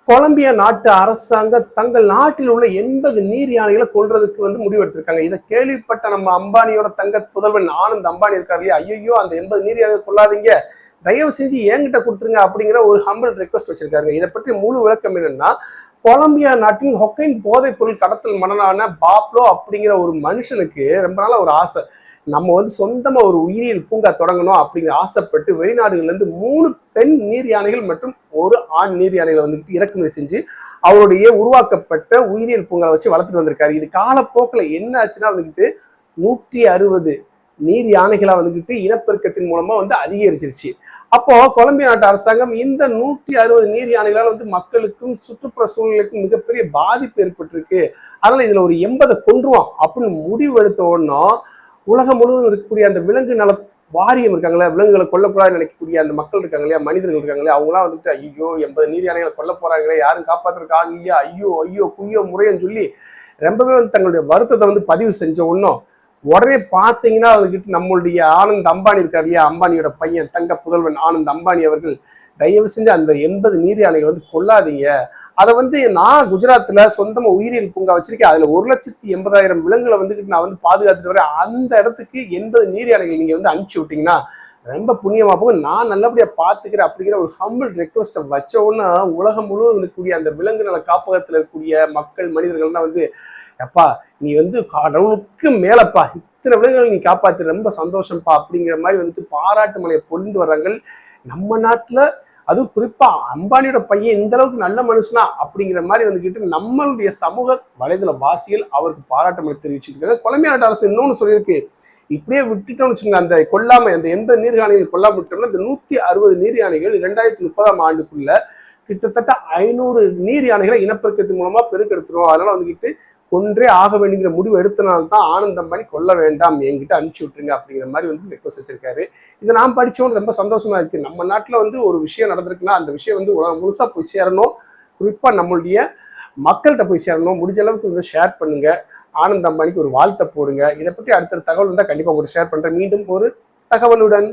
Colombia நாட்டு அரசாங்கம் தங்கள் நாட்டில் உள்ள 80 நீர் யானைகளை கொல்றதுக்கு முடிவெடுத்திருக்காங்க. இதை கேள்விப்பட்ட நம்ம அம்பானியோட தங்க புதல்வன் ஆனந்த் அம்பானி இருக்காரு இல்லையா, ஐயோ அந்த 80 நீர் யானைகள் கொள்ளாதீங்க, தயவு செஞ்சு என்கிட்ட கொடுத்துருங்க அப்படிங்கிற ஒரு ஹம்பிள் ரெக்வஸ்ட் வச்சிருக்காரு. இதை பற்றி முழு விளக்கம் என்னன்னா, கொலம்பியா நாட்டின் ஹொக்கைன் போதைப் பொருள் கடத்தல் மன்னனான பாப்லோ அப்படிங்கிற ஒரு மனுஷனுக்கு ரொம்ப நாளா ஒரு ஆசை, நம்ம சொந்தமா ஒரு உயிரியல் பூங்கா தொடங்கணும் அப்படிங்கிற ஆசைப்பட்டு வெளிநாடுகள்ல இருந்து 3 பெண் நீர் யானைகள் மற்றும் ஒரு ஆண் நீர் யானைகளை இறக்குமதி செஞ்சு அவருடைய உருவாக்கப்பட்ட உயிரியல் பூங்கா வச்சு வளர்த்துட்டு வந்திருக்காரு. இது காலப்போக்கில் என்ன ஆச்சுன்னா 160 நீர் யானைகளா இனப்பெருக்கத்தின் மூலமா அதிகரிச்சிருச்சு. அப்போ கொலம்பியா நாட்டு அரசாங்கம் இந்த 160 நீர் யானைகளால் மக்களுக்கும் சுற்றுப்புற சூழ்நிலைக்கும் மிகப்பெரிய பாதிப்பு ஏற்பட்டிருக்கு, அதனால இதுல ஒரு 80 கொன்றுவோம் அப்படின்னு முடிவு எடுத்த உடனே உலகம் முழுவதும் இருக்கக்கூடிய அந்த விலங்கு நல வாரியம் இருக்காங்களே, விலங்குகளை கொல்லக்கூடாதுன்னு நினைக்கக்கூடிய அந்த மக்கள் இருக்காங்க இல்லையா, மனிதர்கள் இருக்காங்களே, அவங்களாம் ஐயோ 80 நீர் யானைகளை கொல்ல போறாங்களே, யாரும் காப்பாத்துறதுக்காக இல்லையா, ஐயோ ஐயோ குய்யோ முறையன்னு சொல்லி ரொம்பவே தங்களுடைய வருத்தத்தை பதிவு செஞ்ச ஒன்றும் உடனே பார்த்தீங்கன்னா நம்மளுடைய ஆனந்த் அம்பானி இருக்காரு இல்லையா, அம்பானியோட பையன் தங்க புதல்வன் ஆனந்த் அம்பானி அவர்கள் தயவு செஞ்சு அந்த 80 நீர் யானைகள் கொல்லாதீங்க, அதை நான் குஜராத்ல சொந்தமா உயிரியல் பூங்கா வச்சிருக்கேன், அதுல 1,80,000 விலங்குகளை நான் பாதுகாத்துட்டு வரேன், அந்த இடத்துக்கு 80 நீர் யானைகள் நீங்க அனுப்பிச்சு விட்டீங்கன்னா ரொம்ப புண்ணியமா போகும், நான் நல்லபடியா பாத்துக்கிறேன் அப்படிங்கிற ஒரு ஹம்பிள் ரெக்வஸ்ட்டை வச்ச உடனே உலகம் முழுவதும் இருக்கக்கூடிய அந்த விலங்கு நல காப்பகத்துல இருக்கக்கூடிய மக்கள் மனிதர்கள்லாம் எப்பா நீ கடவுளுக்கு மேலப்பா, இத்தனை விலங்குகள் நீ காப்பாத்து, ரொம்ப சந்தோஷம்ப்பா அப்படிங்கிற மாதிரி பாராட்டு மலையை பொழிந்து வர்றாங்க. நம்ம நாட்டுல அதுவும் குறிப்பா அம்பானியோட பையன் இந்த அளவுக்கு நல்ல மனுஷனா அப்படிங்கிற மாதிரி நம்மளுடைய சமூக வலைதள வாசிகள் அவருக்கு பாராட்டு மலை தெரிவிச்சுட்டு இருக்காங்க. கொலம்பியா நாட்டு அரசு இன்னொன்னு சொல்லியிருக்கு, இப்படியே விட்டுட்டோம்னு வச்சுக்கோங்க, அந்த கொல்லாம அந்த 80 நீர் யானைகள் கொல்லாம விட்டோம்னா இந்த 160 நீர் யானைகள் 2030ஆம் ஆண்டுக்குள்ள கிட்டத்தட்ட 500 நீர் யானைகளை இனப்பெருக்கத்தின் மூலமா பெருக்கெடுத்துரும், அதனால கொன்றே ஆக வேண்டிங்கிற முடிவு எடுத்தனால்தான் ஆனந்த் அம்பானி கொல்ல வேண்டாம், என்கிட்ட அனுப்பிச்சு விட்டுருங்க அப்படிங்கிற மாதிரி ரெக்வஸ்ட் வச்சிருக்காரு. இதை நான் படிச்சவங்க ரொம்ப சந்தோஷமா இருக்கு. நம்ம நாட்டுல ஒரு விஷயம் நடந்திருக்குன்னா அந்த விஷயம் உலகம் முழுசா போய் சேரணும், குறிப்பா நம்மளுடைய மக்கள்கிட்ட போய் சேரணும். முடிஞ்ச அளவுக்கு ஷேர் பண்ணுங்க, ஆனந்த் அம்பானிக்கு ஒரு வாழ்த்தை போடுங்க. இதை பற்றி அடுத்த தகவல் கண்டிப்பா உங்களுக்கு ஷேர் பண்றேன். மீண்டும் ஒரு தகவலுடன்.